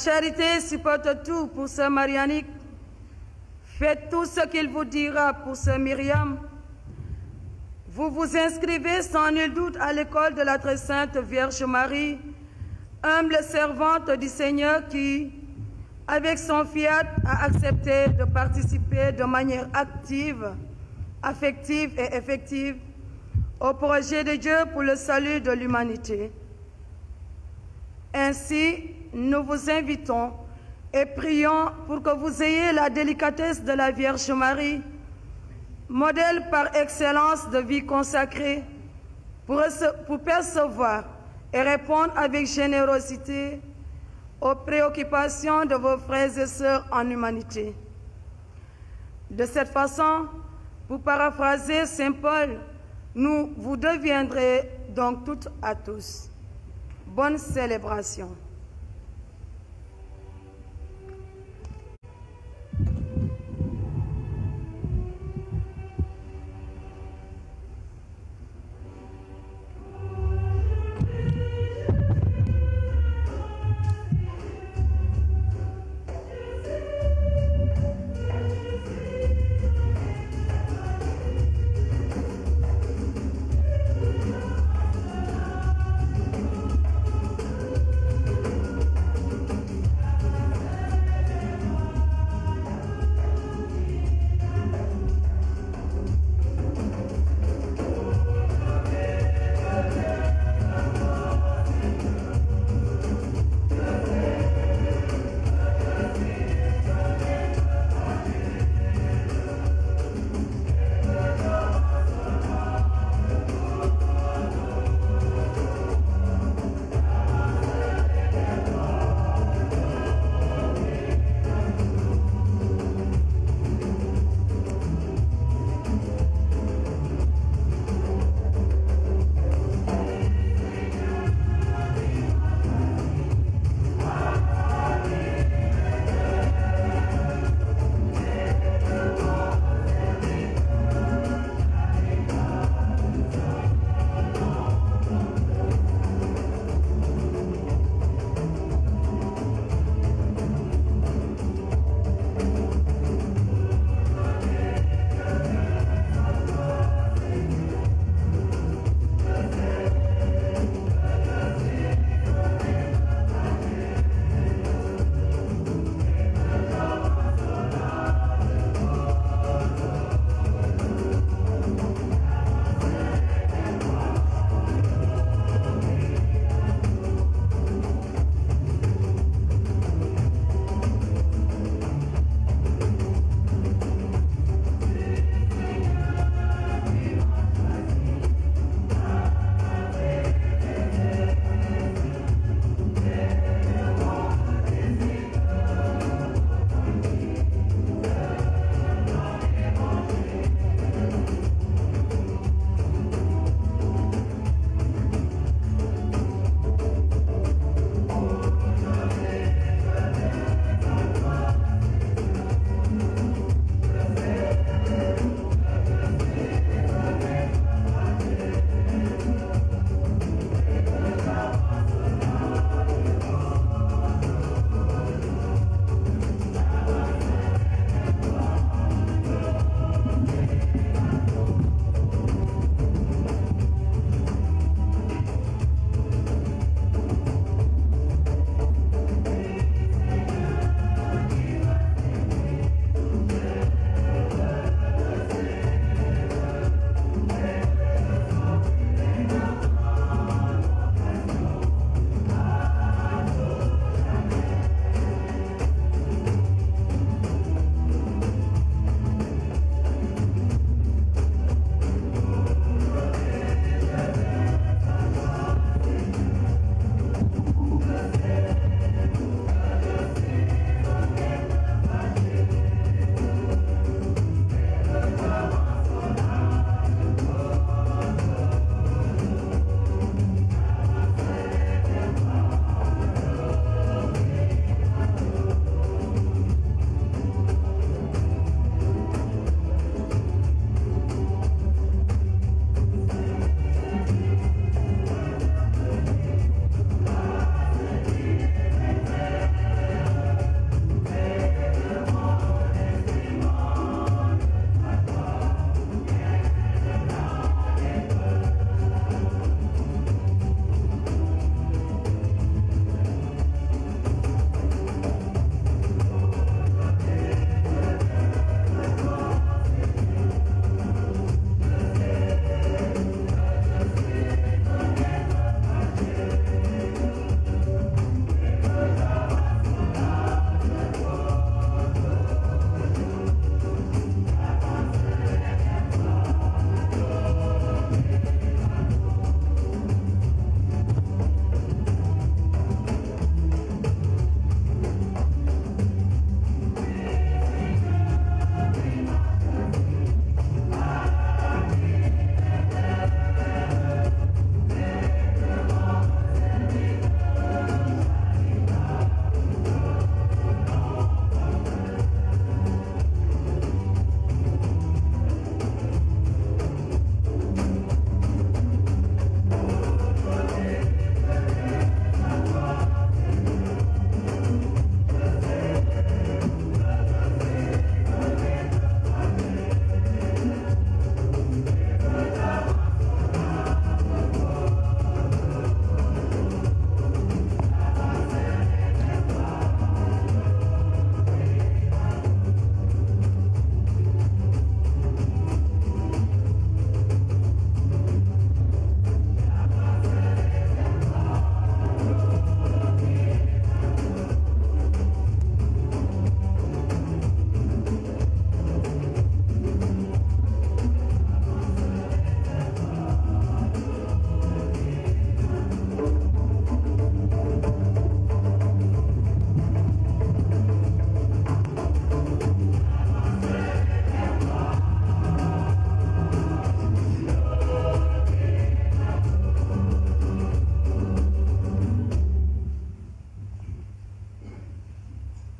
charité supporte tout pour sœur Marianique. Faites tout ce qu'il vous dira pour sœur Myriam. Vous vous inscrivez sans nul doute à l'école de la très sainte Vierge Marie, humble servante du Seigneur qui, avec son fiat, a accepté de participer de manière active, affective et effective au projet de Dieu pour le salut de l'humanité. Ainsi, nous vous invitons et prions pour que vous ayez la délicatesse de la Vierge Marie, modèle par excellence de vie consacrée, pour percevoir et répondre avec générosité aux préoccupations de vos frères et sœurs en humanité. De cette façon, pour paraphraser Saint Paul, vous deviendrez donc toutes à tous. Bonne célébration.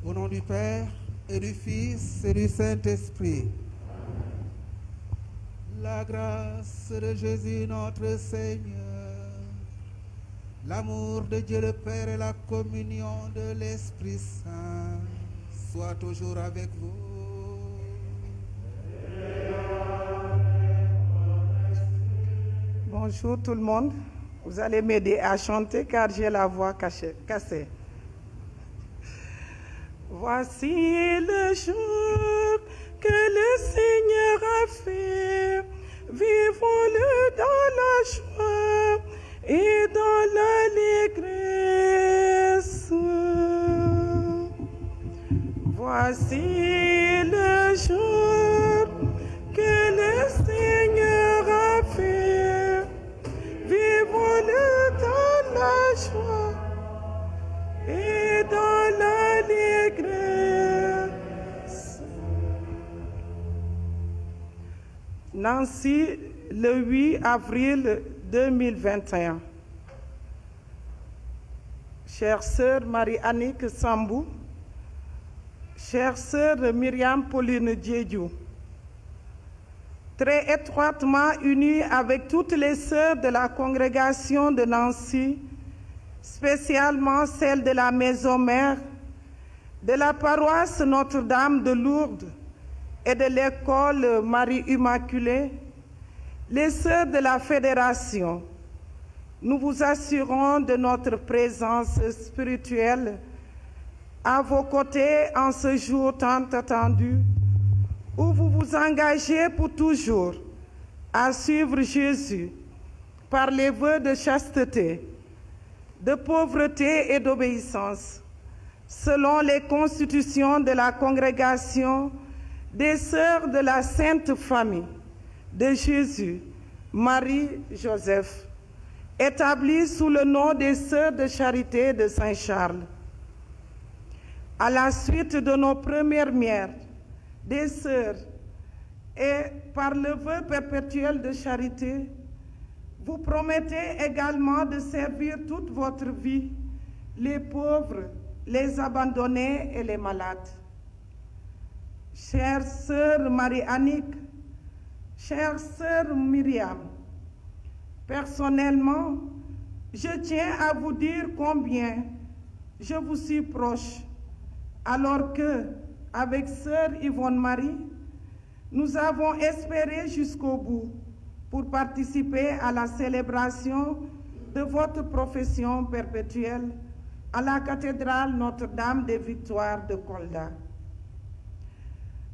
Au nom du Père, et du Fils, et du Saint-Esprit. La grâce de Jésus notre Seigneur, l'amour de Dieu le Père et la communion de l'Esprit Saint soient toujours avec vous. Bonjour tout le monde. Vous allez m'aider à chanter car j'ai la voix cassée. Voici le jour que le Seigneur a fait. Vivons-le dans la joie et dans l'allégresse. Voici le jour que le Seigneur a fait. Vivons-le dans la joie et dans l'allégresse. Nancy, le 8 avril 2021. Chère sœur Marie-Annick Sambou, chère sœur Myriam Pauline Diédiou, très étroitement unie avec toutes les sœurs de la congrégation de Nancy, spécialement celles de la Maison Mère, de la paroisse Notre-Dame de Lourdes et de l'école Marie-Immaculée, les sœurs de la Fédération, nous vous assurons de notre présence spirituelle à vos côtés en ce jour tant attendu, où vous vous engagez pour toujours à suivre Jésus par les vœux de chasteté, de pauvreté et d'obéissance, selon les constitutions de la congrégation des Sœurs de la Sainte Famille de Jésus, Marie, Joseph, établie sous le nom des Sœurs de Charité de Saint-Charles. À la suite de nos premières mères, des sœurs, et par le vœu perpétuel de charité, vous promettez également de servir toute votre vie les pauvres, les abandonnés et les malades. Chère sœur Marie-Annick, chère sœur Myriam, personnellement, je tiens à vous dire combien je vous suis proche, alors que, avec sœur Yvonne Marie, nous avons espéré jusqu'au bout pour participer à la célébration de votre profession perpétuelle à la cathédrale Notre-Dame des Victoires de Kolda.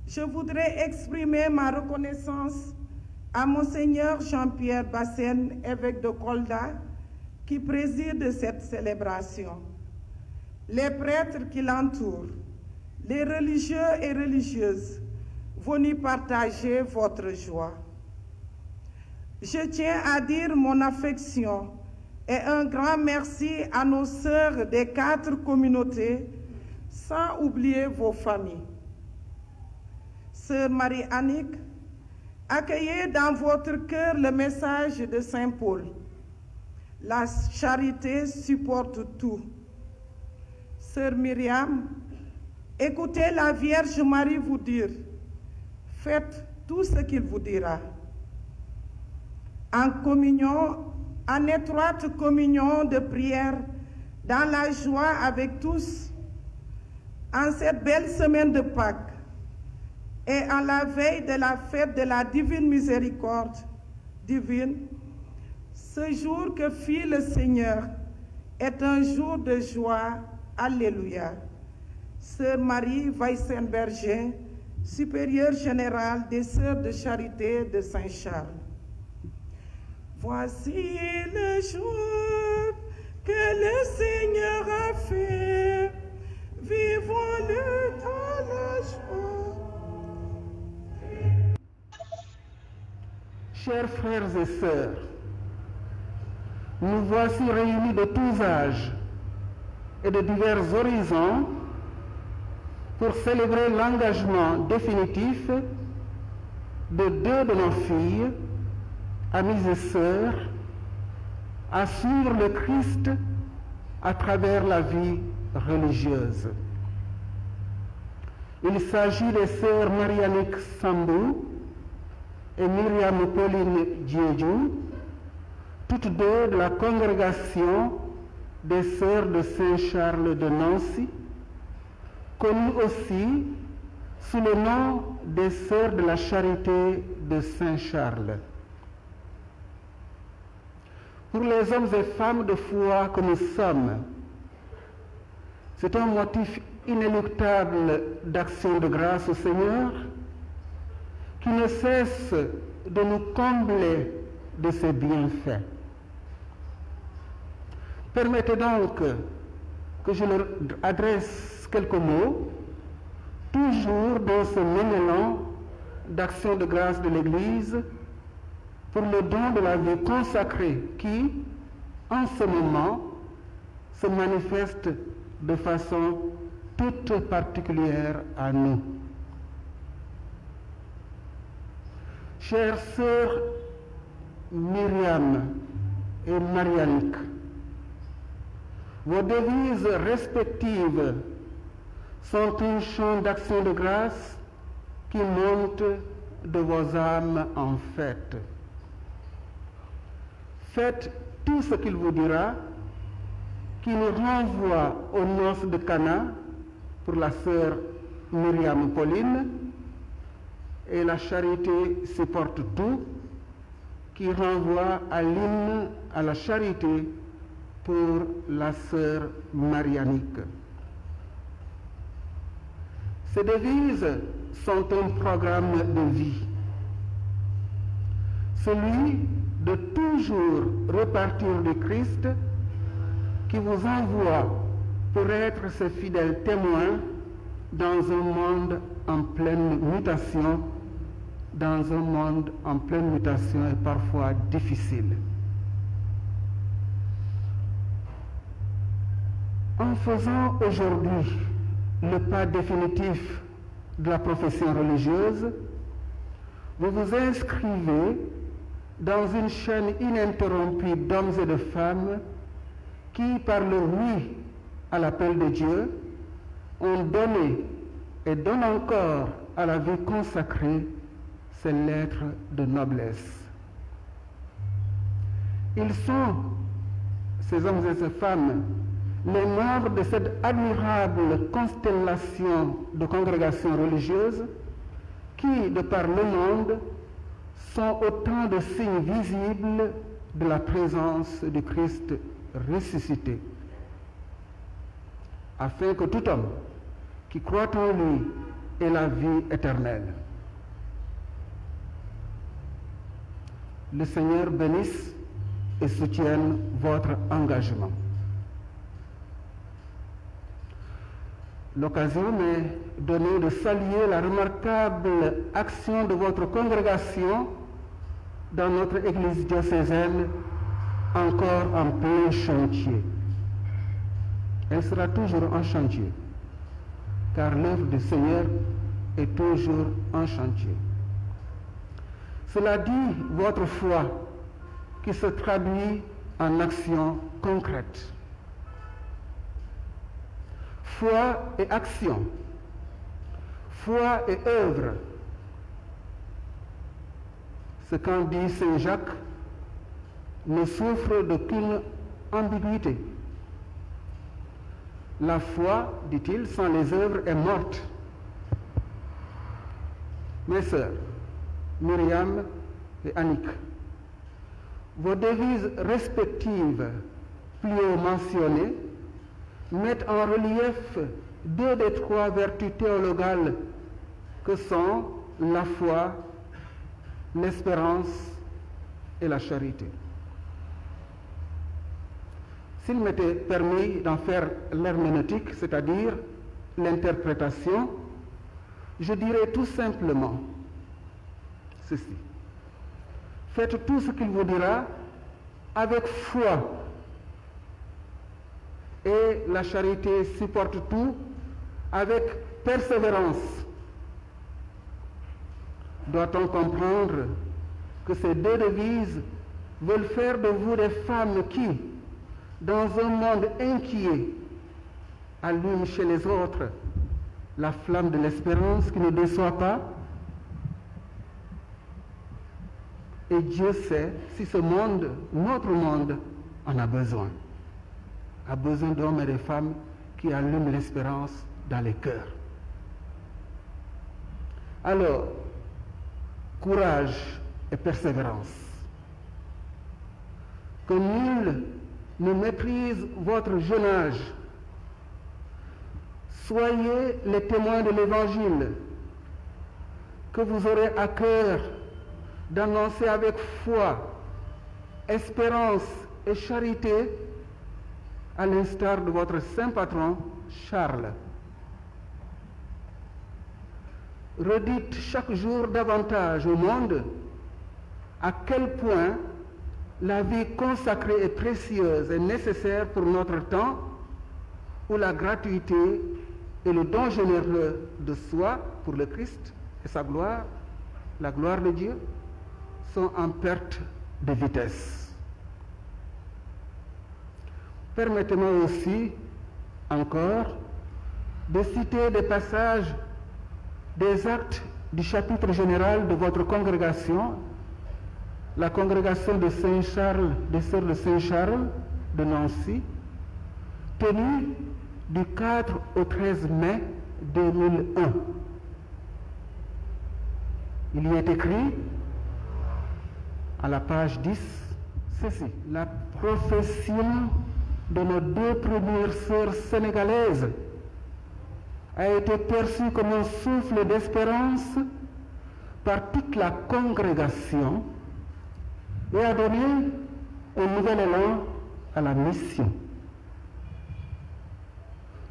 Je voudrais exprimer ma reconnaissance à Monseigneur Jean-Pierre Bassène, évêque de Kolda, qui préside cette célébration, les prêtres qui l'entourent, les religieux et religieuses venus partager votre joie. Je tiens à dire mon affection et un grand merci à nos sœurs des 4 communautés, sans oublier vos familles. Sœur Marie-Annick, accueillez dans votre cœur le message de Saint Paul. La charité supporte tout. Sœur Myriam, écoutez la Vierge Marie vous dire, faites tout ce qu'il vous dira. En communion, en étroite communion de prière, dans la joie avec tous, en cette belle semaine de Pâques et en la veille de la fête de la divine miséricorde divine, ce jour que fit le Seigneur est un jour de joie. Alléluia. Sœur Marie Weissenberger, supérieure générale des Sœurs de Charité de Saint-Charles. Voici le jour que le Seigneur a fait. Vivons-le dans la joie. Chers frères et sœurs, nous voici réunis de tous âges et de divers horizons pour célébrer l'engagement définitif de 2 de nos filles, amies et sœurs, à suivre le Christ à travers la vie religieuse. Il s'agit des sœurs Marianique Sambou et Myriam Pauline Diédiou, toutes deux de la congrégation des sœurs de Saint-Charles de Nancy, connues aussi sous le nom des sœurs de la charité de Saint-Charles. Pour les hommes et femmes de foi que nous sommes, c'est un motif inéluctable d'action de grâce au Seigneur qui ne cesse de nous combler de ses bienfaits. Permettez donc que je leur adresse quelques mots, toujours dans ce même élan d'action de grâce de l'Église pour le don de la vie consacrée qui, en ce moment, se manifeste de façon toute particulière à nous. Chères sœurs Myriam et Marianique, vos devises respectives sont un chant d'action de grâce qui monte de vos âmes en fête. Faites tout ce qu'il vous dira, qui nous renvoie aux noces de Cana pour la sœur Myriam Pauline, et la charité supporte tout, qui renvoie à l'hymne à la charité pour la sœur Marianique. Ces devises sont un programme de vie, celui de toujours repartir du Christ qui vous envoie pour être ses fidèles témoins dans un monde en pleine mutation, et parfois difficile. En faisant aujourd'hui le pas définitif de la profession religieuse, vous vous inscrivez dans une chaîne ininterrompue d'hommes et de femmes qui, par leur oui à l'appel de Dieu, ont donné et donnent encore à la vie consacrée ces lettres de noblesse. Ils sont, ces hommes et ces femmes, les membres de cette admirable constellation de congrégations religieuses qui, de par le monde, sont autant de signes visibles de la présence du Christ ressuscité, afin que tout homme qui croit en lui ait la vie éternelle. Le Seigneur bénisse et soutienne votre engagement. L'occasion m'est donnée de saluer la remarquable action de votre congrégation dans notre église diocésaine, encore en plein chantier. Elle sera toujours en chantier, car l'œuvre du Seigneur est toujours en chantier. Cela dit votre foi qui se traduit en action concrète. Foi et action, foi et œuvre. Ce qu'en dit Saint Jacques ne souffre d'aucune ambiguïté. La foi, dit-il, sans les œuvres est morte. Mes sœurs, Myriam et Annick, vos devises respectives, plus haut mentionnées, mettent en relief deux des trois vertus théologales que sont la foi, l'espérance et la charité. S'il m'était permis d'en faire l'herméneutique, c'est-à-dire l'interprétation, je dirais tout simplement ceci. Faites tout ce qu'il vous dira avec foi, et la charité supporte tout avec persévérance. Doit-on comprendre que ces deux devises veulent faire de vous des femmes qui, dans un monde inquiet, allument chez les autres la flamme de l'espérance qui ne déçoit pas. Et Dieu sait si ce monde, notre monde, en a besoin d'hommes et de femmes qui allument l'espérance dans les cœurs. Alors, courage et persévérance. Que nul ne méprise votre jeune âge. Soyez les témoins de l'Évangile que vous aurez à cœur d'annoncer avec foi, espérance et charité, à l'instar de votre saint patron, Charles. Redites chaque jour davantage au monde à quel point la vie consacrée est précieuse et nécessaire pour notre temps, où la gratuité et le don généreux de soi pour le Christ et sa gloire, la gloire de Dieu, sont en perte de vitesse. Permettez-moi aussi, encore, de citer des passages des actes du chapitre général de votre congrégation, la congrégation de Saint-Charles, des Sœurs de Saint-Charles de Nancy, tenue du 4 au 13 mai 2001. Il y est écrit, à la page 10, ceci: la profession de nos deux premières sœurs sénégalaises a été perçue comme un souffle d'espérance par toute la congrégation et a donné un nouvel élan à la mission.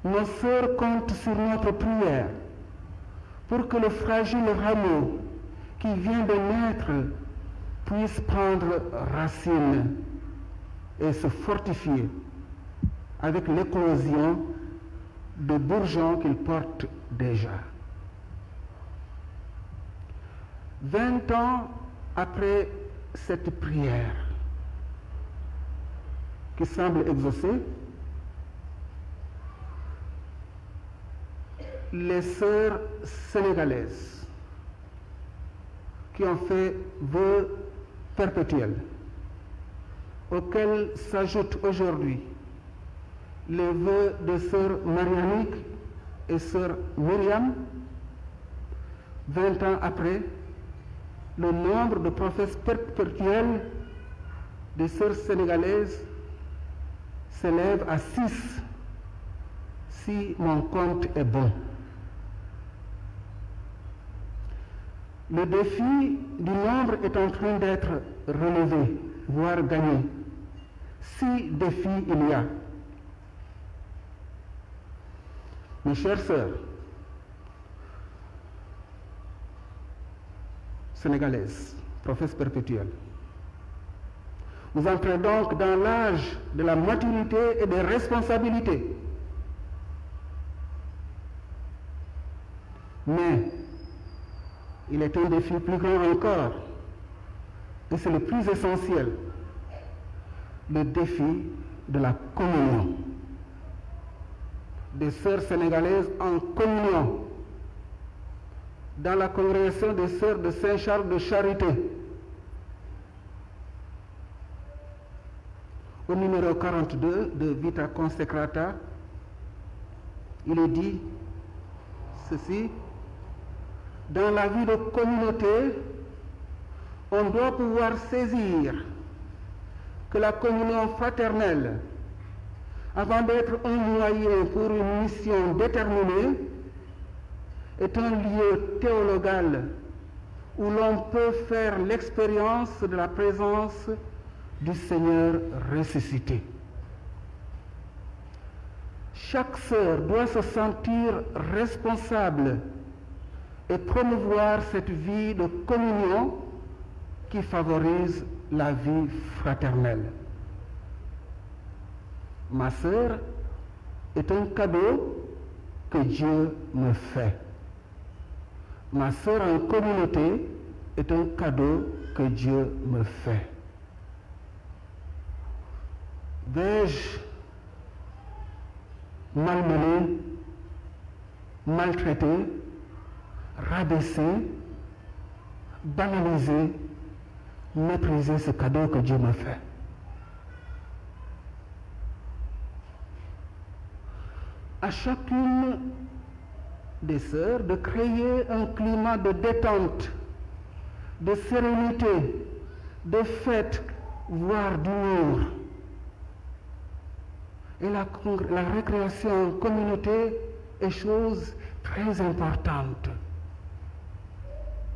Nos sœurs comptent sur notre prière pour que le fragile rameau qui vient de naître puisse prendre racine et se fortifier avec l'éclosion de bourgeons qu'il porte déjà. 20 ans après cette prière qui semble exaucée, les sœurs sénégalaises qui ont fait vœux perpétuels, auxquels s'ajoutent aujourd'hui les vœux de sœur Marianique et sœur Myriam, 20 ans après, le nombre de professes perpétuelles des sœurs sénégalaises s'élève à 6, si mon compte est bon. Le défi du nombre est en train d'être relevé, voire gagné. 6 défis il y a. Mes chères sœurs sénégalaises, professes perpétuelles, vous entrez donc dans l'âge de la maturité et des responsabilités. Mais il est un défi plus grand encore, et c'est le plus essentiel, le défi de la communion. Des sœurs sénégalaises en communion dans la congrégation des sœurs de Saint-Charles de Charité. Au numéro 42 de Vita Consecrata, il est dit ceci: dans la vie de communauté, on doit pouvoir saisir que la communion fraternelle, avant d'être un moyen pour une mission déterminée, est un lieu théologal où l'on peut faire l'expérience de la présence du Seigneur ressuscité. Chaque sœur doit se sentir responsable et promouvoir cette vie de communion qui favorise la vie fraternelle. Ma sœur est un cadeau que Dieu me fait. Ma sœur en communauté est un cadeau que Dieu me fait. Vais-je malmener maltraiter, rabaisser, banaliser, mépriser ce cadeau que Dieu m'a fait. À chacune des sœurs de créer un climat de détente, de sérénité, de fête, voire d'humour. Et la récréation en communauté est chose très importante,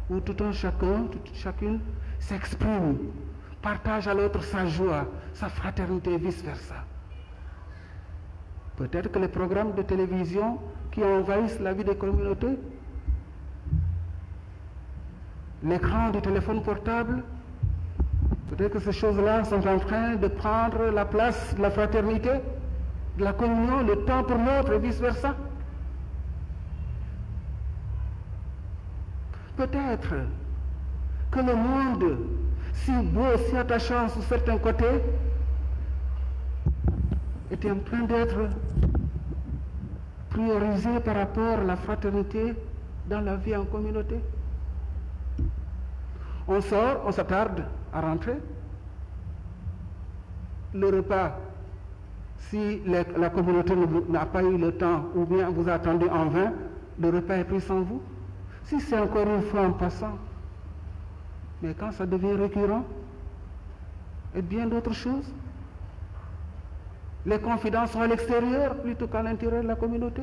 où tout un chacun, toute chacune s'exprime, partage à l'autre sa joie, sa fraternité et vice-versa. Peut-être que les programmes de télévision qui envahissent la vie des communautés, l'écran du téléphone portable, peut-être que ces choses-là sont en train de prendre la place de la fraternité, de la communion, le temps pour l'autre et vice-versa. Peut-être que le monde, si beau, si attachant sur certains côtés, était en train d'être priorisé par rapport à la fraternité dans la vie en communauté. On sort, on s'attarde à rentrer. Le repas, si la communauté n'a pas eu le temps ou bien vous attendez en vain, le repas est pris sans vous. Si c'est encore une fois en passant, mais quand ça devient récurrent, et bien d'autres choses, les confidences sont à l'extérieur plutôt qu'à l'intérieur de la communauté.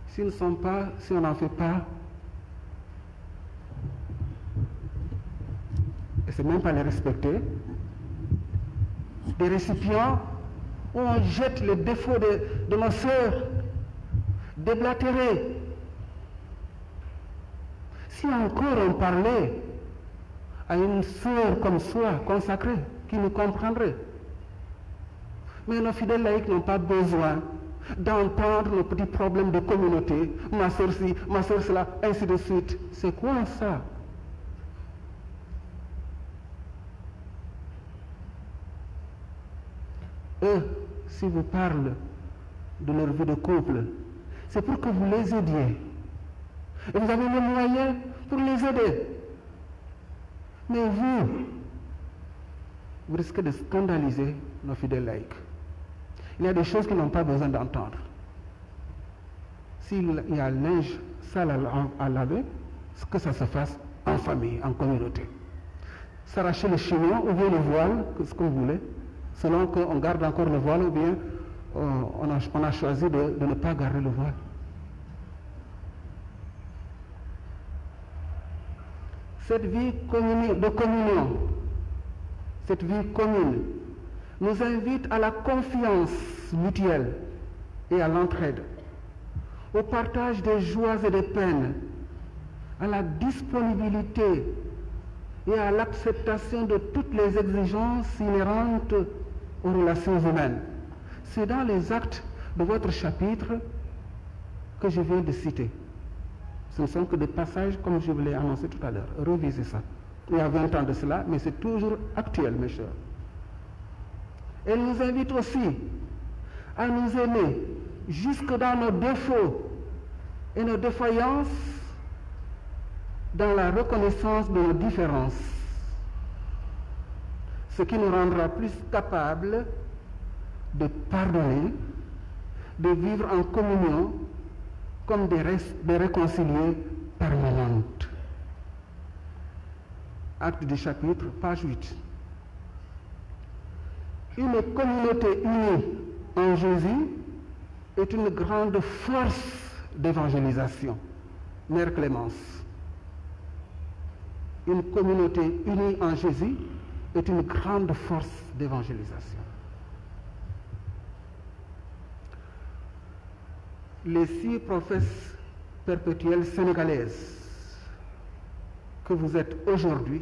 Si on n'en fait pas, et c'est même pas les respecter, des récipients où on jette les défauts de nos sœurs, déblatérés. Si encore on parlait à une sœur comme soi, consacrée, qui nous comprendrait. Mais nos fidèles laïcs n'ont pas besoin d'entendre nos petits problèmes de communauté, ma sœur ci, ma sœur cela, ainsi de suite. C'est quoi ça? Eux, si vous parlez de leur vie de couple, c'est pour que vous les aidiez. Et vous avez les moyens pour les aider. Mais vous risquez de scandaliser nos fidèles laïcs. Il y a des choses qu'ils n'ont pas besoin d'entendre. S'il y a le linge sale à laver, que ça se fasse en famille, en communauté. S'arracher le chignon ou bien le voile, ce que vous voulez, selon qu'on garde encore le voile ou bien on a choisi de ne pas garder le voile. Cette vie de communion, cette vie commune, nous invite à la confiance mutuelle et à l'entraide, au partage des joies et des peines, à la disponibilité et à l'acceptation de toutes les exigences inhérentes aux relations humaines. C'est dans les actes de votre chapitre que je viens de citer. Ce ne sont que des passages, comme je vous l'ai annoncé tout à l'heure. Revisez ça. Il y a 20 ans de cela, mais c'est toujours actuel, mes chers. Elle nous invite aussi à nous aimer jusque dans nos défauts et nos défaillances, dans la reconnaissance de nos différences, ce qui nous rendra plus capables de pardonner, de vivre en communion comme des réconciliés permanentes. Acte du chapitre, page 8. Une communauté unie en Jésus est une grande force d'évangélisation. Mère Clémence. Une communauté unie en Jésus est une grande force d'évangélisation. Les 6 professes perpétuelles sénégalaises que vous êtes aujourd'hui,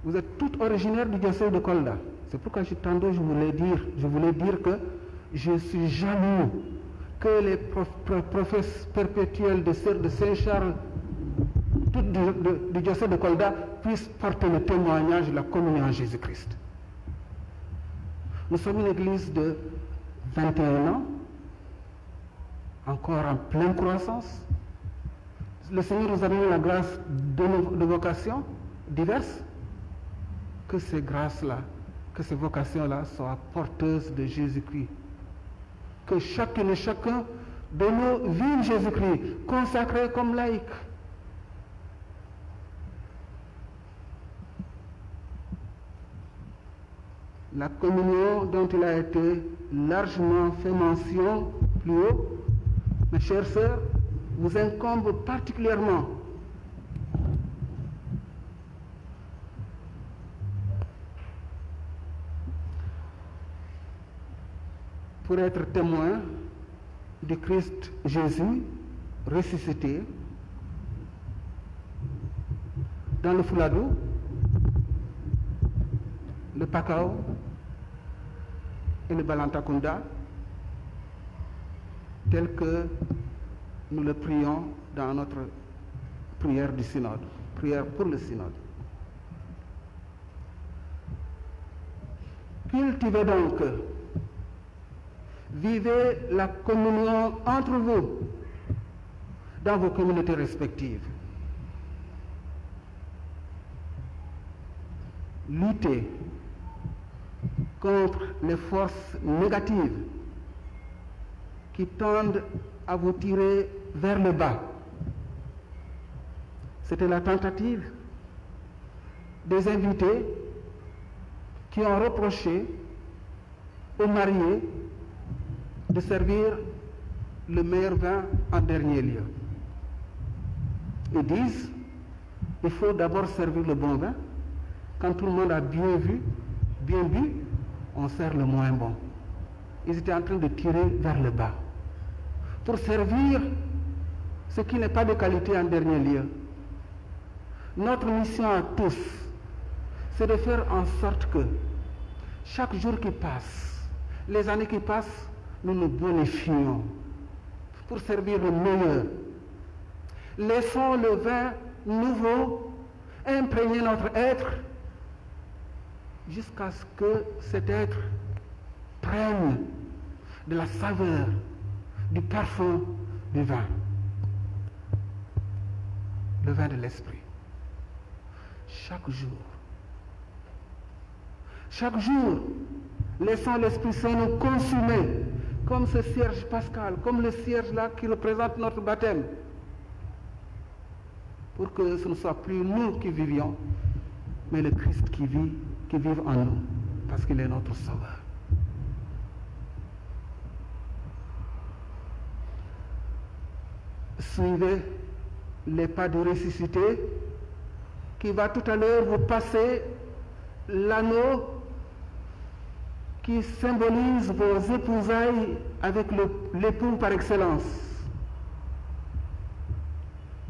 vous êtes toutes originaires du diocèse de Kolda. C'est pourquoi tantôt je voulais dire que je suis jaloux que les professes perpétuelles des sœurs de Saint-Charles, toutes du diocèse de Kolda, puissent porter le témoignage de la communion en Jésus-Christ. Nous sommes une église de 21 ans, encore en pleine croissance. Le Seigneur nous a donné la grâce de vocations diverses. Que ces grâces-là, que ces vocations-là soient porteuses de Jésus-Christ. Que chacune et chacun de nous vive Jésus-Christ, consacré comme laïc. La communion dont il a été largement fait mention plus haut, mes chères sœurs, vous incombe particulièrement. Pour être témoin du Christ Jésus ressuscité dans le Fouladou, le Pakao et le Balantakunda, tel que nous le prions dans notre prière du synode, prière pour le synode. Cultivez donc, vivez la communion entre vous dans vos communautés respectives. Luttez contre les forces négatives qui tendent à vous tirer vers le bas. C'était la tentative des invités qui ont reproché aux mariés de servir le meilleur vin en dernier lieu. Ils disent, il faut d'abord servir le bon vin. Quand tout le monde a bien vu, bien bu, on sert le moins bon. Ils étaient en train de tirer vers le bas pour servir ce qui n'est pas de qualité en dernier lieu. Notre mission à tous, c'est de faire en sorte que chaque jour qui passe, les années qui passent, nous nous bonifions pour servir le meilleur. Laissons le vin nouveau imprégner notre être jusqu'à ce que cet être prenne de la saveur, du parfum du vin. Le vin de l'esprit. Chaque jour, laissons l'Esprit Saint nous consumer, comme ce cierge pascal, comme le cierge là qui représente notre baptême, pour que ce ne soit plus nous qui vivions, mais le Christ qui vive en nous, parce qu'il est notre sauveur. Suivez les pas du ressuscité qui va tout à l'heure vous passer l'anneau qui symbolise vos épousailles avec l'époux par excellence.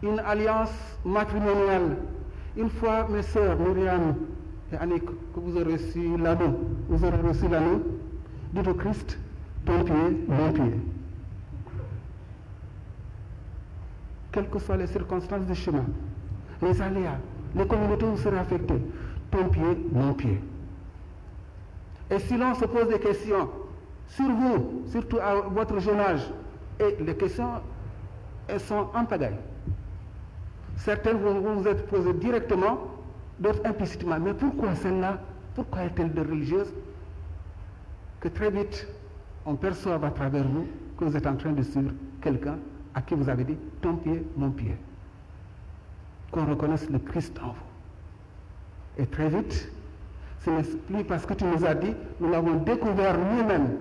Une alliance matrimoniale. Une fois, mes sœurs, Myriam et Annick, que vous aurez reçu l'anneau, dites au Christ, ton pied, mon pied. Quelles que soient les circonstances du chemin, les aléas, les communautés où vous serez affectés, ton pied, mon pied. Et si l'on se pose des questions sur vous, surtout à votre jeune âge, et les questions, elles sont en pagaille. Certaines vont vous être posées directement, d'autres implicitement. Mais pourquoi celle-là? Pourquoi est-elle de religieuse? Que très vite, on perçoive à travers vous que vous êtes en train de suivre quelqu'un à qui vous avez dit ton pied, mon pied. Qu'on reconnaisse le Christ en vous. Et très vite, ce n'est plus parce que tu nous as dit, nous l'avons découvert nous-mêmes.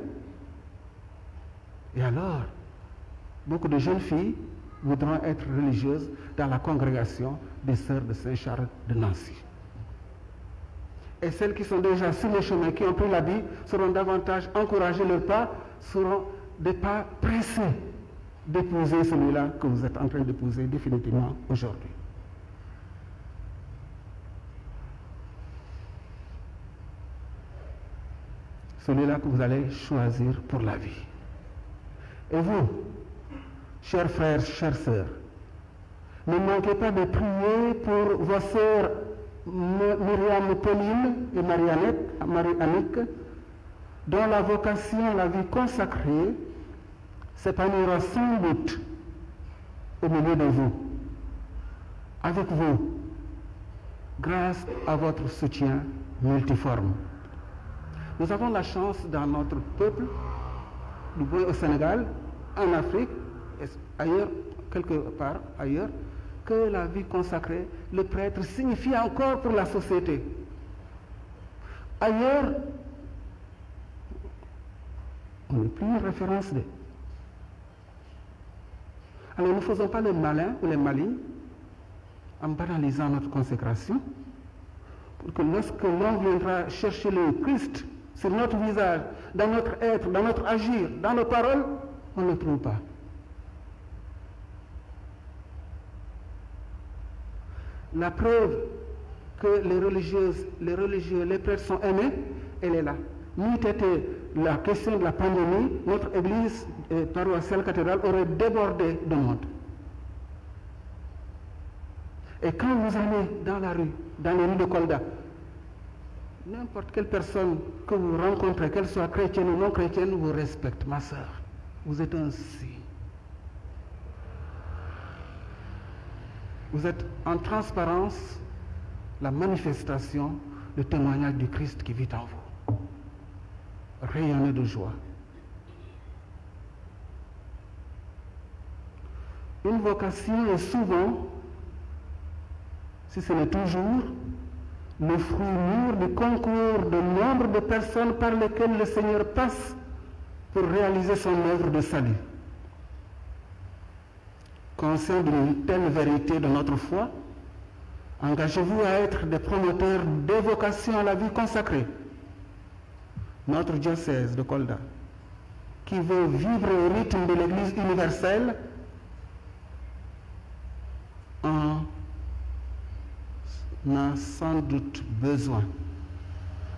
Et alors, beaucoup de jeunes filles voudront être religieuses dans la congrégation des sœurs de Saint-Charles de Nancy. Et celles qui sont déjà sur le chemin, qui ont pris l'habit, seront davantage encouragées, leurs pas seront des pas pressés d'épouser celui-là que vous êtes en train d'épouser définitivement aujourd'hui. Celui-là que vous allez choisir pour la vie. Et vous, chers frères, chères sœurs, ne manquez pas de prier pour vos sœurs Myriam Pauline et Marie-Annick, dont la vocation, la vie consacrée, s'épanouira sans doute au milieu de vous, avec vous, grâce à votre soutien multiforme. Nous avons la chance dans notre peuple, au Sénégal, en Afrique, et ailleurs, quelque part ailleurs, que la vie consacrée, le prêtre signifie encore pour la société. Ailleurs, on n'est plus une référence de. Alors ne faisons pas le malin ou les malins en banalisant notre consécration, pour que lorsque l'on viendra chercher le Christ sur notre visage, dans notre être, dans notre agir, dans nos paroles, on ne le trouve pas. La preuve que les religieux, les prêtres sont aimés, elle est là. N'eût été la question de la pandémie, notre église paroissiale cathédrale aurait débordé de monde. Et quand vous allez dans la rue, dans les rues de Kolda, n'importe quelle personne que vous rencontrez, qu'elle soit chrétienne ou non chrétienne, vous respecte, ma sœur. Vous êtes un signe. Vous êtes en transparence la manifestation, le témoignage du Christ qui vit en vous. Rayonnez de joie. Une vocation est souvent, si ce n'est toujours, le fruit mûr du concours de nombre de personnes par lesquelles le Seigneur passe pour réaliser son œuvre de salut. Conscient d'une telle vérité de notre foi, engagez-vous à être des promoteurs d'évocation à la vie consacrée. Notre diocèse de Kolda, qui veut vivre au rythme de l'Église universelle, en a sans doute besoin,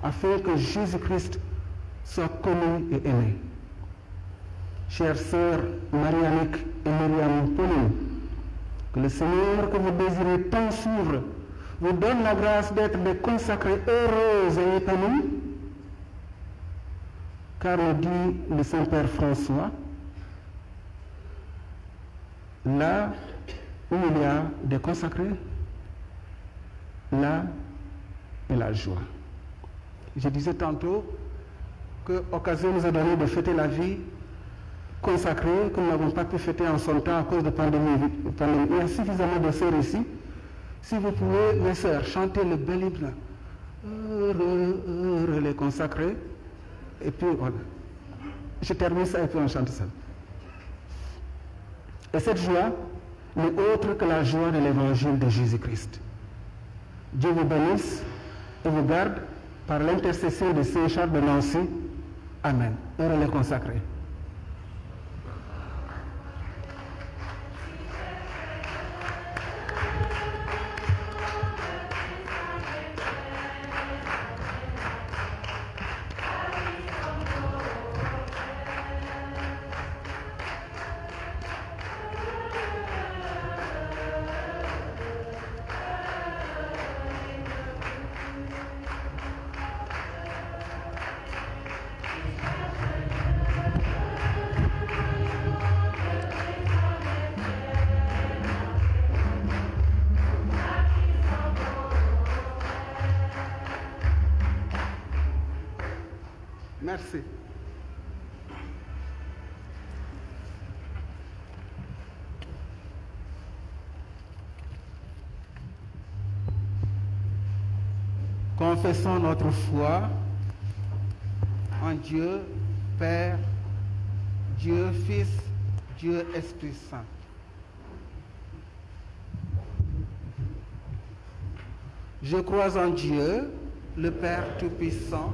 afin que Jésus-Christ soit connu et aimé. Chères sœurs Marie-Annick et Myriam Pauline, que le Seigneur que vous désirez tant suivre vous donne la grâce d'être des consacrés heureux et épanouis, car le dit le Saint-Père François, là où il y a des consacrés, là est la joie. Je disais tantôt que l'occasion nous a donné de fêter la vie consacrée que nous n'avons pas pu fêter en son temps à cause de pandémie. Il y a suffisamment de sœurs ici. Si vous pouvez, mes sœurs, chanter le bel hymne, heureux, heureux les consacrés, et puis voilà. Je termine ça et puis on chante ça. Et cette joie n'est autre que la joie de l'évangile de Jésus-Christ. Dieu vous bénisse et vous garde par l'intercession de Saint Charles de Nancy. Amen. Heureux les consacrés. Merci. Confessons notre foi en Dieu, Père, Dieu Fils, Dieu Esprit Saint. Je crois en Dieu, le Père Tout-Puissant,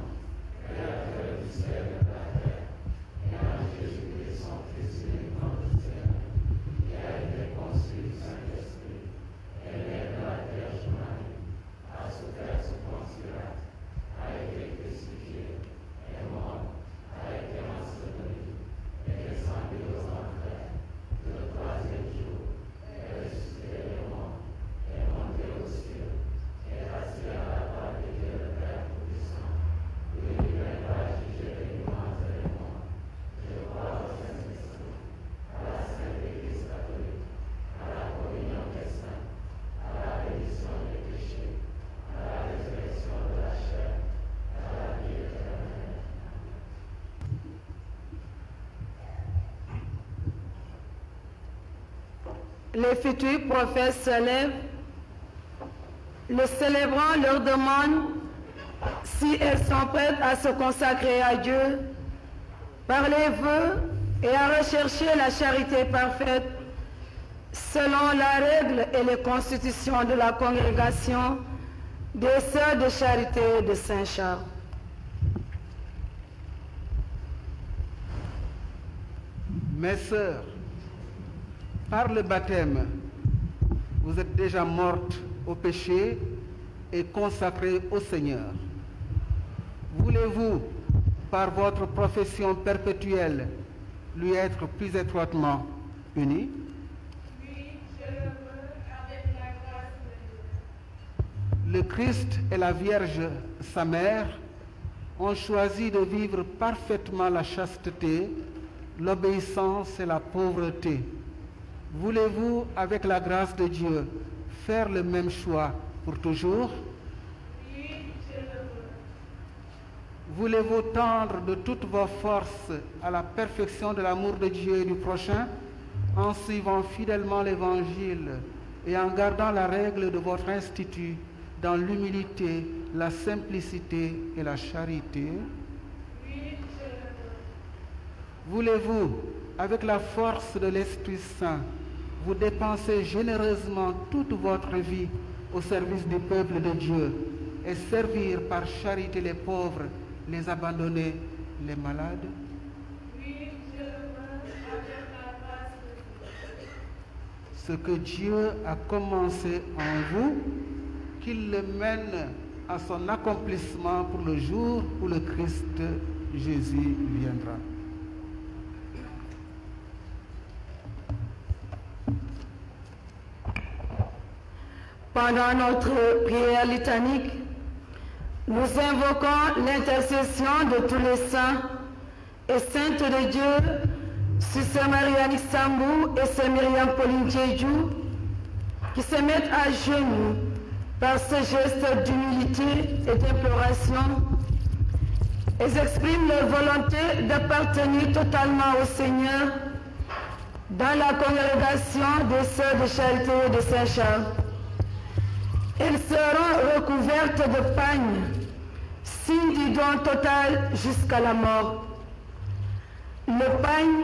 les futurs prophètes se lèvent. Le célébrant leur demande si elles sont prêtes à se consacrer à Dieu par les vœux et à rechercher la charité parfaite selon la règle et les constitutions de la congrégation des Sœurs de Charité de Saint-Charles. Mes sœurs, par le baptême, vous êtes déjà mortes au péché et consacrées au Seigneur. Voulez-vous, par votre profession perpétuelle, lui être plus étroitement unis? Oui, je le veux avec la grâce de Dieu. Le Christ et la Vierge, sa mère, ont choisi de vivre parfaitement la chasteté, l'obéissance et la pauvreté. Voulez-vous, avec la grâce de Dieu, faire le même choix pour toujours? Oui, je le veux. Voulez-vous tendre de toutes vos forces à la perfection de l'amour de Dieu et du prochain, en suivant fidèlement l'Évangile et en gardant la règle de votre institut dans l'humilité, la simplicité et la charité? Oui, je le veux. Voulez-vous, avec la force de l'Esprit Saint, vous dépenser généreusement toute votre vie au service du peuple de Dieu et servir par charité les pauvres, les abandonnés, les malades? Oui, je le veux avec la grâce de Dieu. Ce que Dieu a commencé en vous, qu'il le mène à son accomplissement pour le jour où le Christ Jésus viendra. Pendant notre prière litanique, nous invoquons l'intercession de tous les saints et saintes de Dieu, Sœur Marianne Sambou et Sœur Myriam Pauline Djedjou, qui se mettent à genoux par ce geste d'humilité et d'imploration. Elles expriment leur volonté d'appartenir totalement au Seigneur dans la congrégation des Sœurs de Charité de Saint-Charles. Elles seront recouvertes de pagne, signe du don total jusqu'à la mort. Le pagne,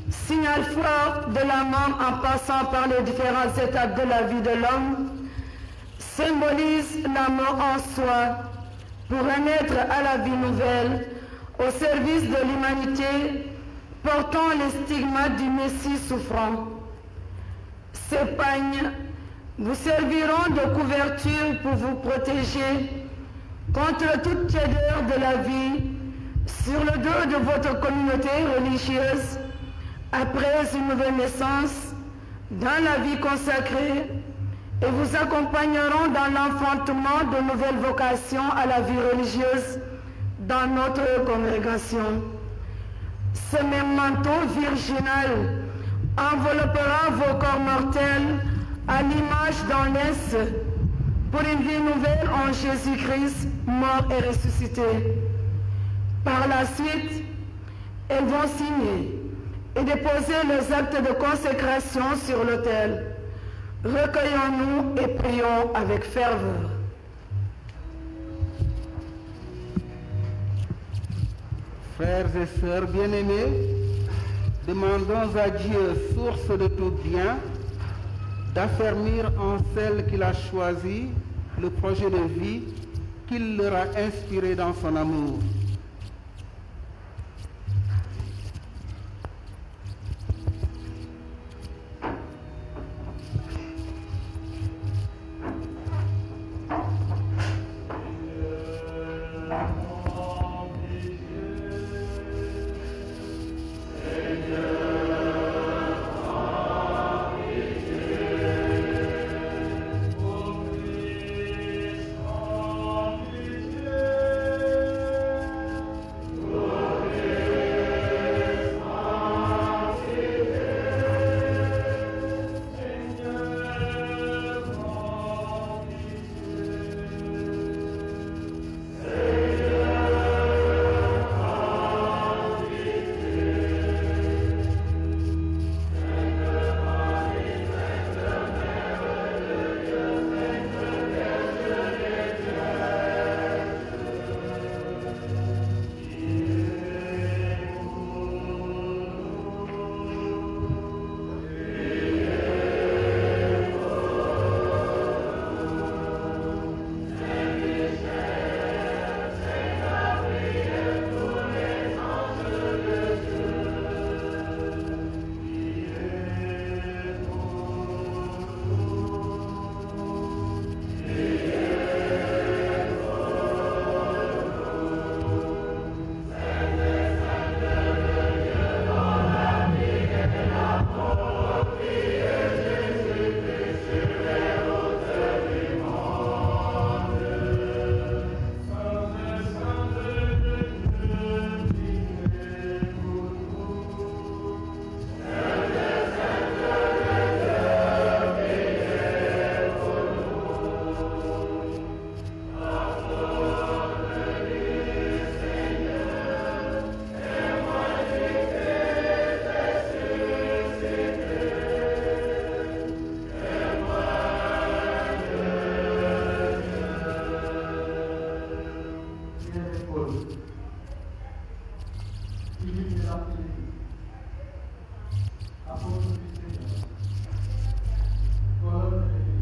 signal fort de la mort en passant par les différentes étapes de la vie de l'homme, symbolise la mort en soi pour renaître à la vie nouvelle au service de l'humanité, portant les stigmates du Messie souffrant. Ces pagnes vous serviront de couverture pour vous protéger contre toute tiédeur de la vie sur le dos de votre communauté religieuse après une nouvelle naissance dans la vie consacrée et vous accompagneront dans l'enfantement de nouvelles vocations à la vie religieuse dans notre congrégation. Ce même manteau virginal enveloppera vos corps mortels à l'image d'un lince pour une vie nouvelle en Jésus-Christ, mort et ressuscité. Par la suite, elles vont signer et déposer les actes de consécration sur l'autel. Recueillons-nous et prions avec ferveur. Frères et sœurs bien-aimés, demandons à Dieu, source de tout bien, d'affermir en celle qu'il a choisie le projet de vie qu'il leur a inspiré dans son amour. Philippe de l'artillerie. Apôtre du Seigneur. Colonne de l'Église.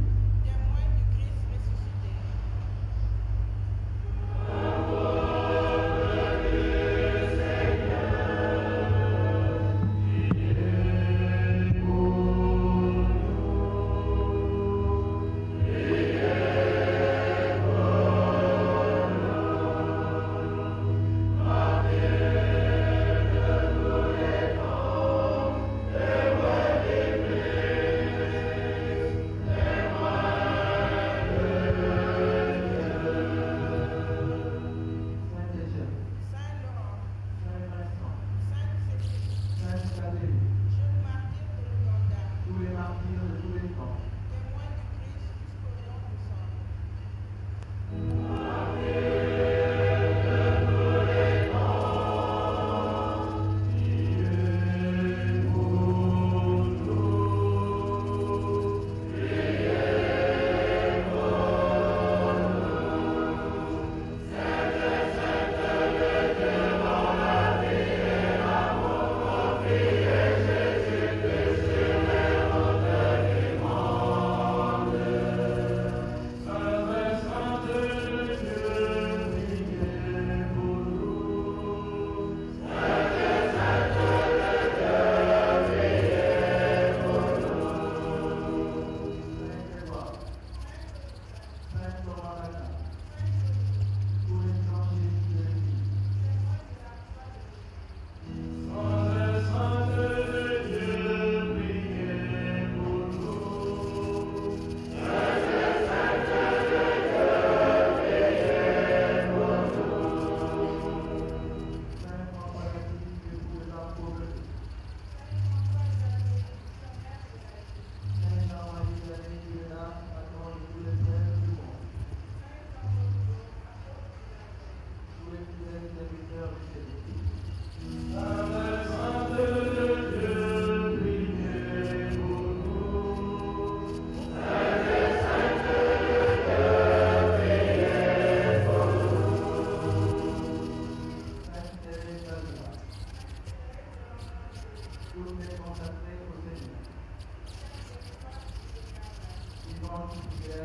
Témoin du Christ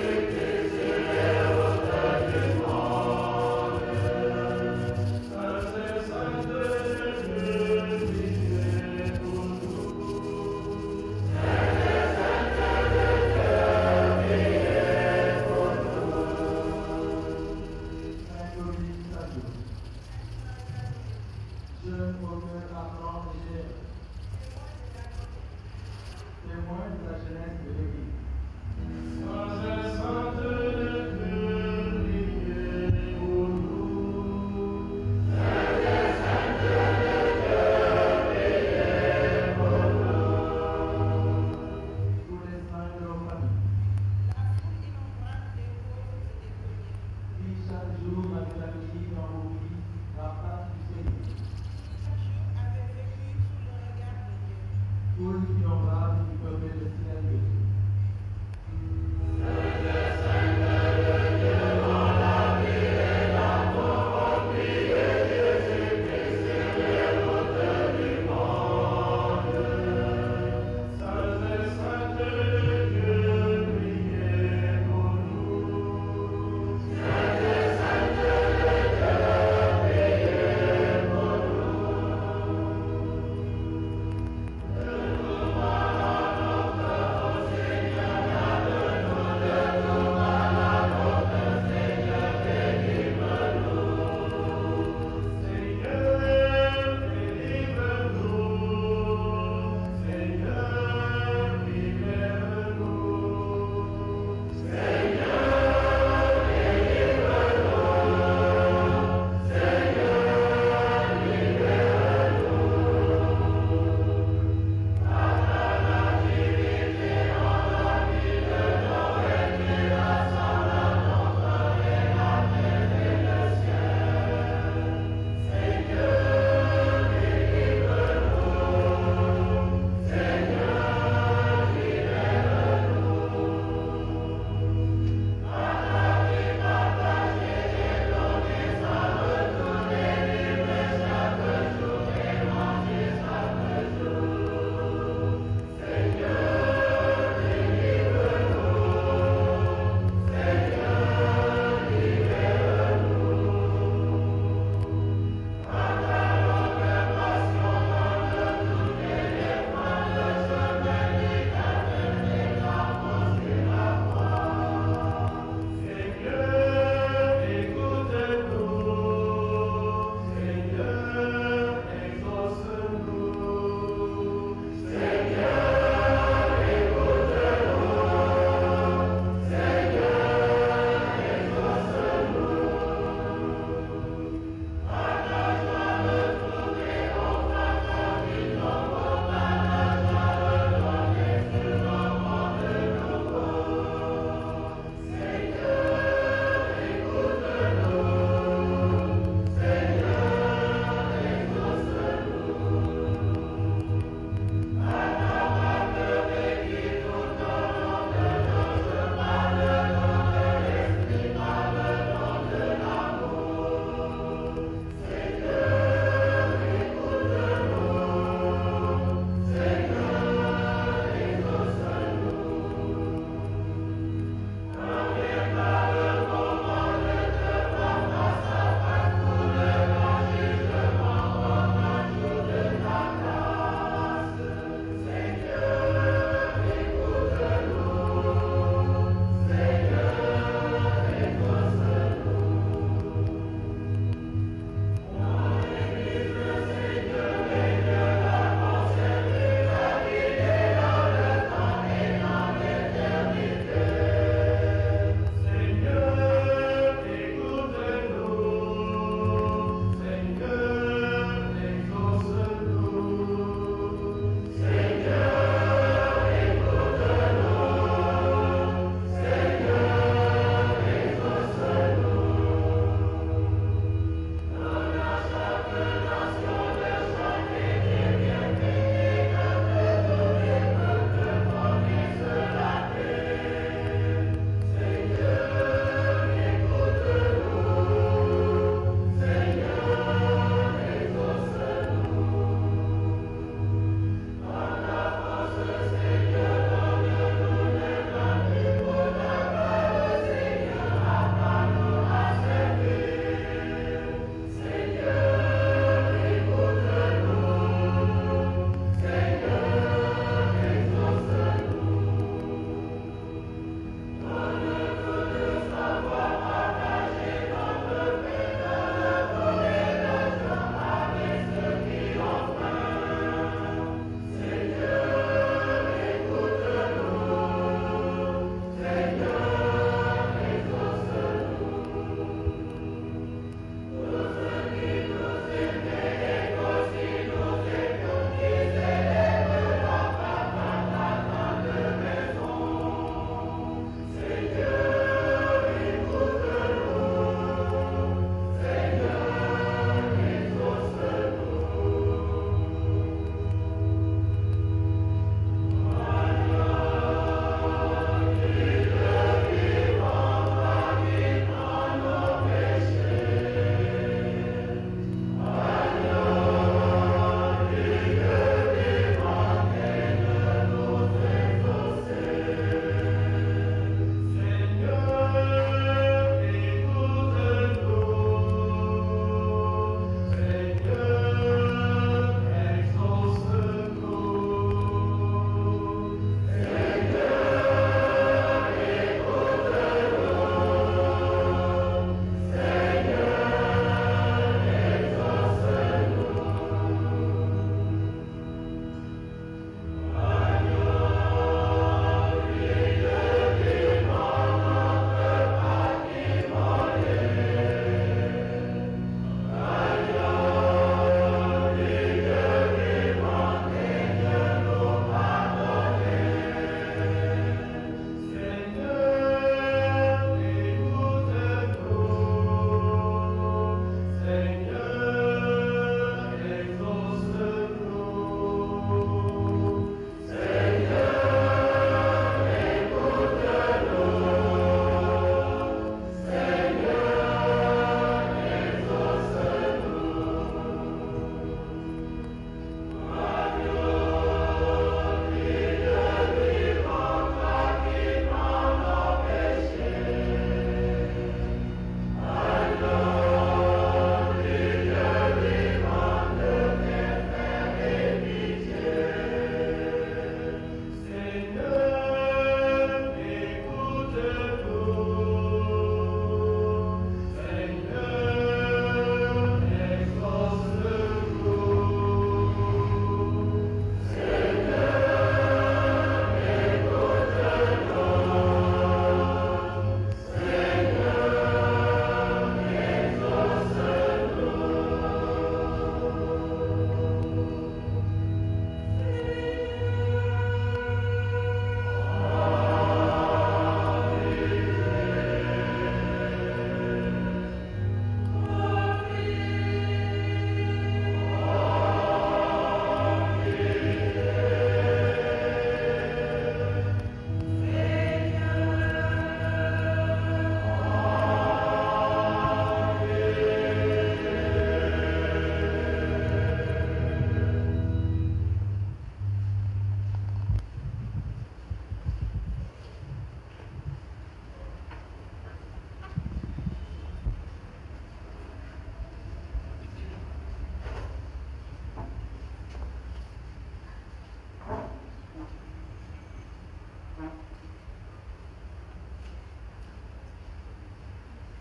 ressuscité. Je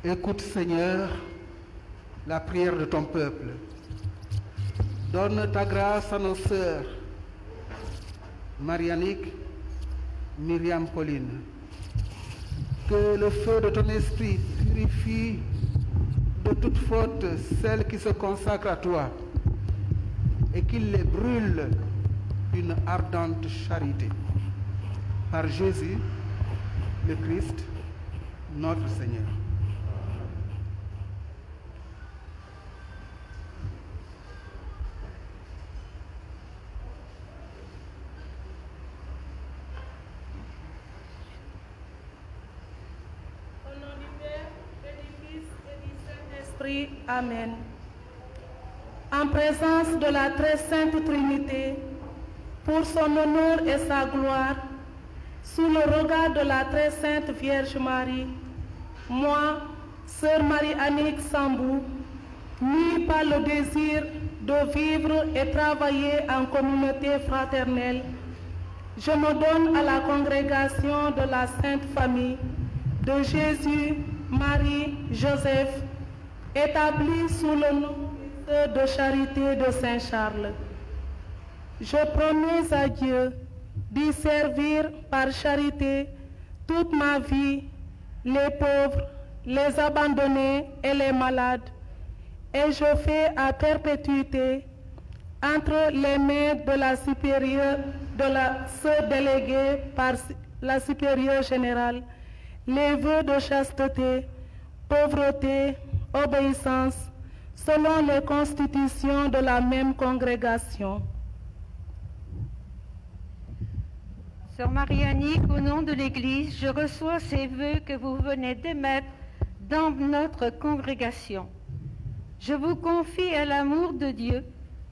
Écoute, Seigneur, la prière de ton peuple. Donne ta grâce à nos sœurs, Marianique, Myriam, Pauline. Que le feu de ton esprit purifie de toute faute celles qui se consacrent à toi et qu'il les brûle d'une ardente charité. Par Jésus, le Christ, notre Seigneur. Au nom du Père, et du Fils et du Saint-Esprit. Amen. En présence de la très sainte Trinité, pour son honneur et sa gloire, sous le regard de la très sainte Vierge Marie, moi, sœur Marie-Annick Sambou, mue par le désir de vivre et travailler en communauté fraternelle, je me donne à la congrégation de la Sainte Famille de Jésus, Marie, Joseph, établie sous le nom de charité de Saint-Charles. Je promets à Dieu d'y servir par charité toute ma vie, les pauvres, les abandonnés et les malades, et je fais à perpétuité, entre les mains de la supérieure, de la sœur déléguée par la supérieure générale, les vœux de chasteté, pauvreté, obéissance, selon les constitutions de la même congrégation. Sœur Marie-Annick, au nom de l'Église, je reçois ces vœux que vous venez d'émettre dans notre congrégation. Je vous confie à l'amour de Dieu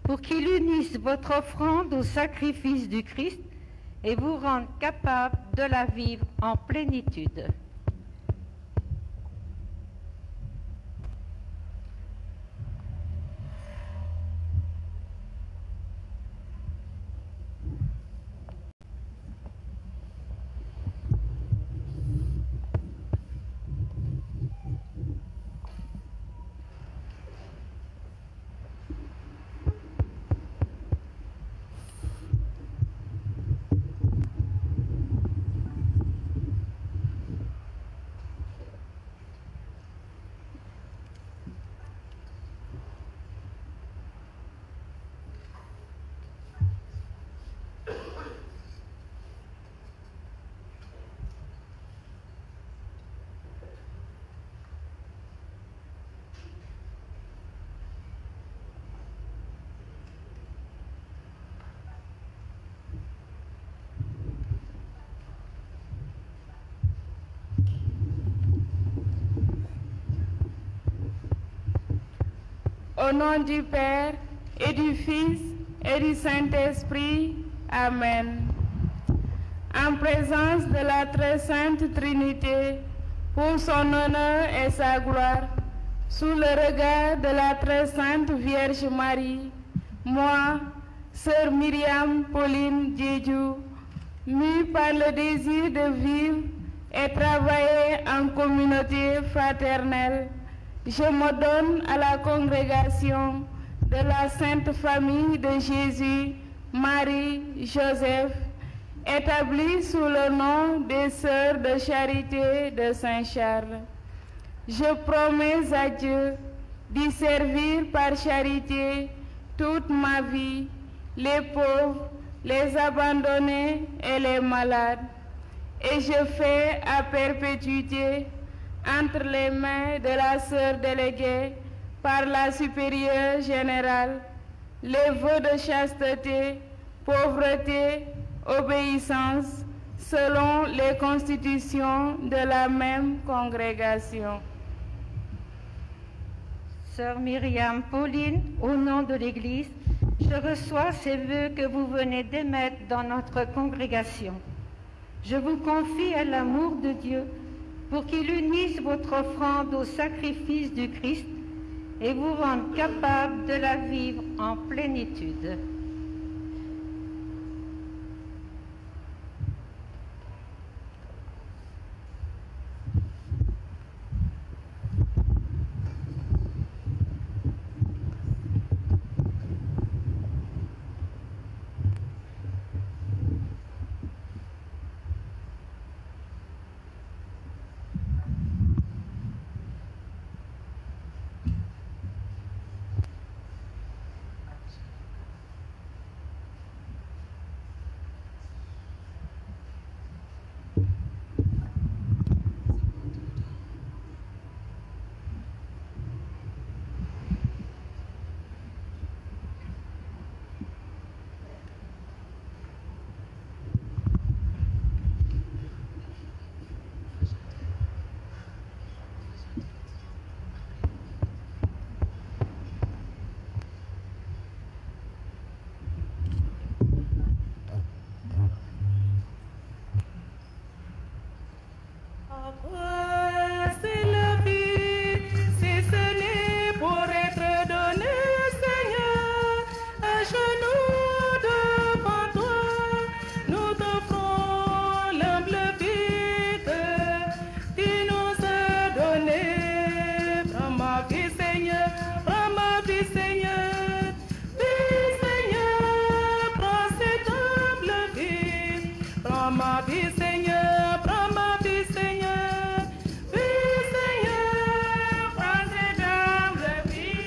pour qu'il unisse votre offrande au sacrifice du Christ et vous rende capable de la vivre en plénitude. Au nom du Père, et du Fils, et du Saint-Esprit. Amen. En présence de la très sainte Trinité, pour son honneur et sa gloire, sous le regard de la très sainte Vierge Marie, moi, sœur Myriam Pauline Diédiou, mue par le désir de vivre et travailler en communauté fraternelle, je me donne à la congrégation de la Sainte Famille de Jésus, Marie, Joseph, établie sous le nom des Sœurs de Charité de Saint-Charles. Je promets à Dieu d'y servir par charité toute ma vie, les pauvres, les abandonnés et les malades. Et je fais à perpétuité, entre les mains de la sœur déléguée par la supérieure générale, les vœux de chasteté, pauvreté, obéissance, selon les constitutions de la même congrégation. Sœur Myriam Pauline, au nom de l'Église, je reçois ces vœux que vous venez d'émettre dans notre congrégation. Je vous confie à l'amour de Dieu pour qu'il unisse votre offrande au sacrifice du Christ et vous rende capable de la vivre en plénitude. C'est la vie, si ce n'est pour être donné, Seigneur, à genoux devant toi, nous t'offrons l'humble vie que tu nous as donnée. Prends ma vie, Seigneur, prends ma vie, Seigneur. Vie, Seigneur, prends cette humble vie. Prends ma vie, Seigneur, prends ma vie, Seigneur. Vie, Seigneur, prends cette humble vie.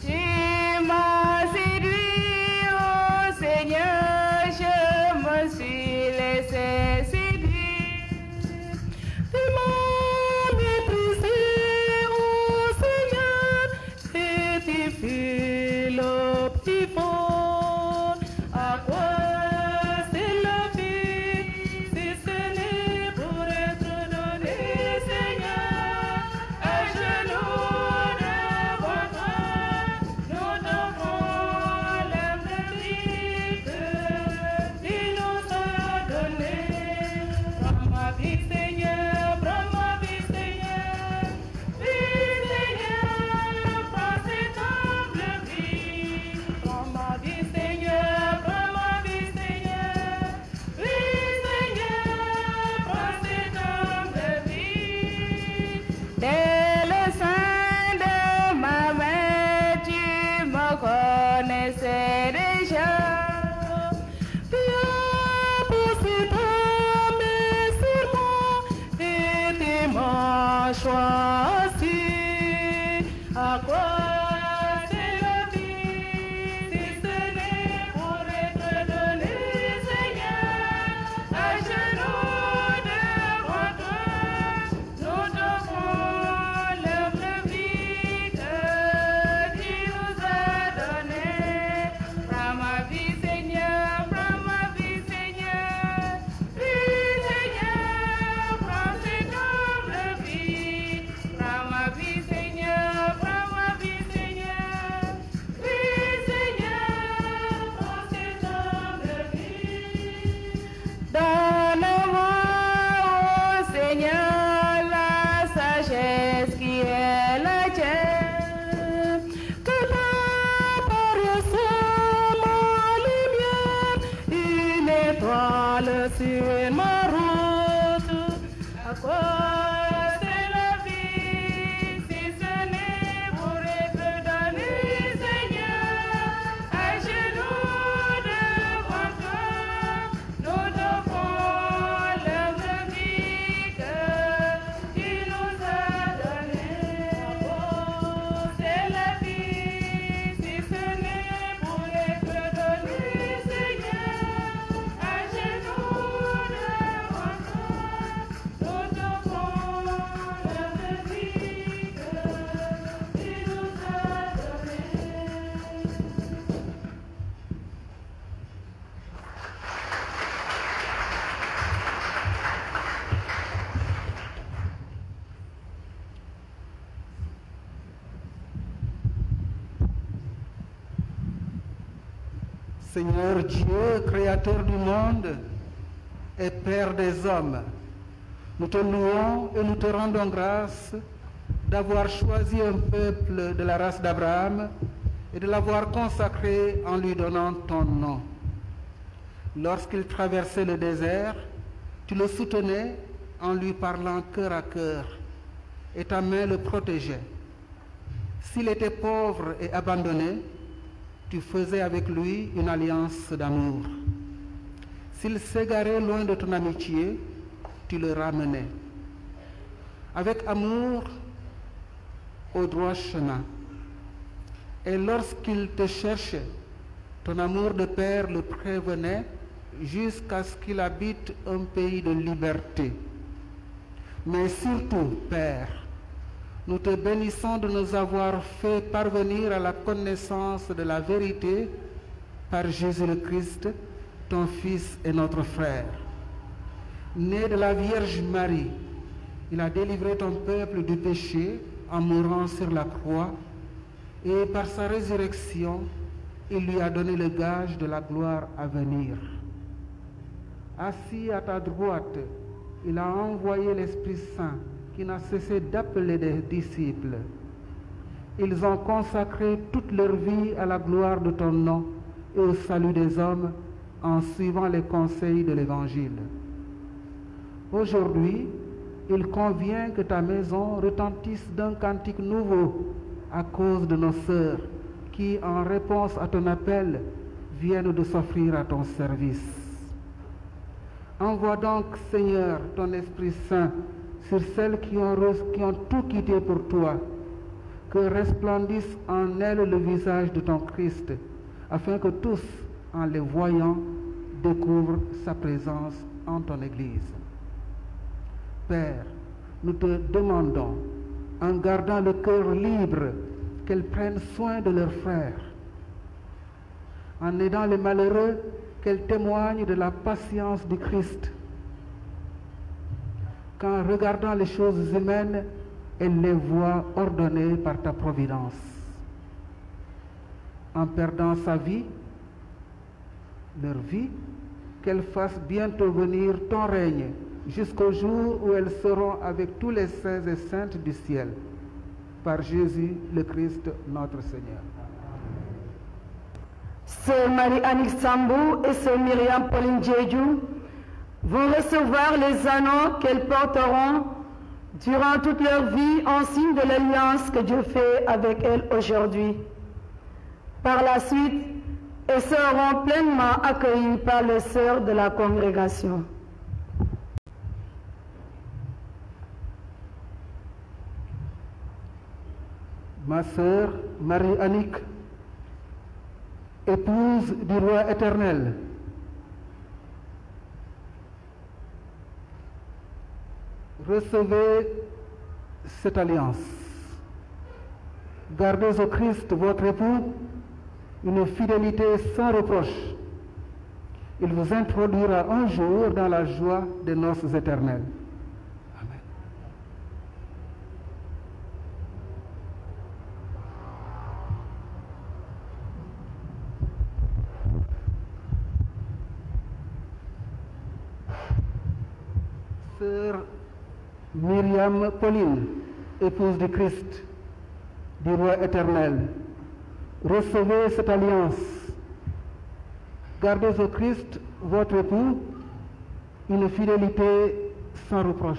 Tu m'as séduit, oh Seigneur, je me suis laissé séduire. Tu m'as maîtrisé, oh Seigneur, et tu fis le petit fond. À quoi c'est la vie, si ce n'est pour être donné, Seigneur, à genoux devant toi, nous t'offrons l'humble vie que tu nous as donnée. Prends ma vie, Seigneur, prends ma vie, Seigneur. Vie, Seigneur, prends cette humble vie. Prends ma vie, Seigneur, prends ma vie, Seigneur. Vie, Seigneur, prends cette humble vie. Dès le sein de ma mère, tu me connaissais déjà. Tu as poussé ta main sur moi et tu m'as choisi. À quoi c'est la vie, si ce n'est pour être donné, Seigneur, à genoux devant toi, nous t'offrons l'humble vie que tu nous as donnée. Prends ma vie, Seigneur, prends ma vie, Seigneur. Vie, Seigneur, prends cette humble vie. Prends ma vie, Seigneur, prends ma vie, Seigneur. Vie, Seigneur, prends cette humble vie. Donne-moi, oh Seigneur, la sagesse qui est la tienne. Que ta parole soit ma lumière, une étoile sur ma route. À quoi c'est la vie, si ce n'est pour être donné, Seigneur, à genoux devant toi, nous t'offrons l'humble vie que tu nous as donnée. Oh, c'est la vie, si ce n'est pour être donné, Seigneur, à genoux devant toi, nous t'offrons l'humble vie que tu nous as donnée. Seigneur Dieu, créateur du monde et Père des hommes, nous te louons et nous te rendons grâce d'avoir choisi un peuple de la race d'Abraham et de l'avoir consacré en lui donnant ton nom. Lorsqu'il traversait le désert, tu le soutenais en lui parlant cœur à cœur et ta main le protégeait. S'il était pauvre et abandonné, tu faisais avec lui une alliance d'amour. S'il s'égarait loin de ton amitié, tu le ramenais. Avec amour, au droit chemin. Et lorsqu'il te cherchait, ton amour de père le prévenait jusqu'à ce qu'il habite un pays de liberté. Mais surtout, Père, nous te bénissons de nous avoir fait parvenir à la connaissance de la vérité par Jésus le Christ, ton Fils et notre frère. Né de la Vierge Marie, il a délivré ton peuple du péché en mourant sur la croix, et par sa résurrection, il lui a donné le gage de la gloire à venir. Assis à ta droite, il a envoyé l'Esprit Saint qui n'a cessé d'appeler des disciples. Ils ont consacré toute leur vie à la gloire de ton nom et au salut des hommes en suivant les conseils de l'Évangile. Aujourd'hui, il convient que ta maison retentisse d'un cantique nouveau à cause de nos sœurs qui, en réponse à ton appel, viennent de s'offrir à ton service. Envoie donc, Seigneur, ton Esprit Saint sur celles qui ont tout quitté pour toi, que resplendisse en elles le visage de ton Christ, afin que tous, en les voyant, découvrent sa présence en ton Église. Père, nous te demandons, en gardant le cœur libre, qu'elles prennent soin de leurs frères. En aidant les malheureux, qu'elles témoignent de la patience du Christ. Qu'en regardant les choses humaines, elles les voient ordonnées par ta providence. En perdant sa vie, leur vie, qu'elles fassent bientôt venir ton règne, jusqu'au jour où elles seront avec tous les saints et saintes du ciel. Par Jésus le Christ, notre Seigneur. Sœur Marie-Annick Sambou et Sœur Myriam Pauline Djedjou vont recevoir les anneaux qu'elles porteront durant toute leur vie en signe de l'alliance que Dieu fait avec elles aujourd'hui. Par la suite, elles seront pleinement accueillies par les sœurs de la congrégation. Ma sœur Marie-Annick, épouse du roi éternel, recevez cette alliance. Gardez au Christ votre époux une fidélité sans reproche. Il vous introduira un jour dans la joie des noces éternelles. Amen. Sœur Myriam Pauline, épouse du Christ, du roi éternel, recevez cette alliance. Gardez au Christ, votre époux, une fidélité sans reproche.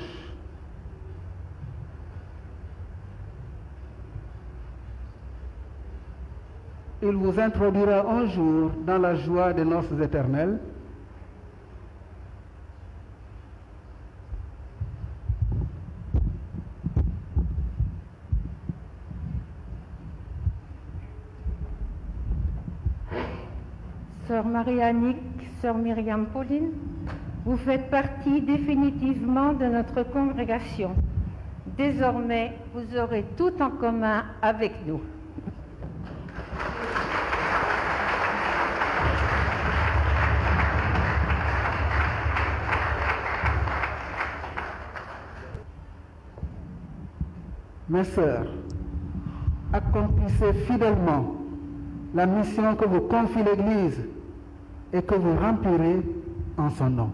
Il vous introduira un jour dans la joie des noces éternelles. Sœur Marie-Annick, Sœur Myriam Pauline, vous faites partie définitivement de notre congrégation. Désormais, vous aurez tout en commun avec nous. Mes sœurs, accomplissez fidèlement la mission que vous confie l'Église et que vous remplirez en son nom.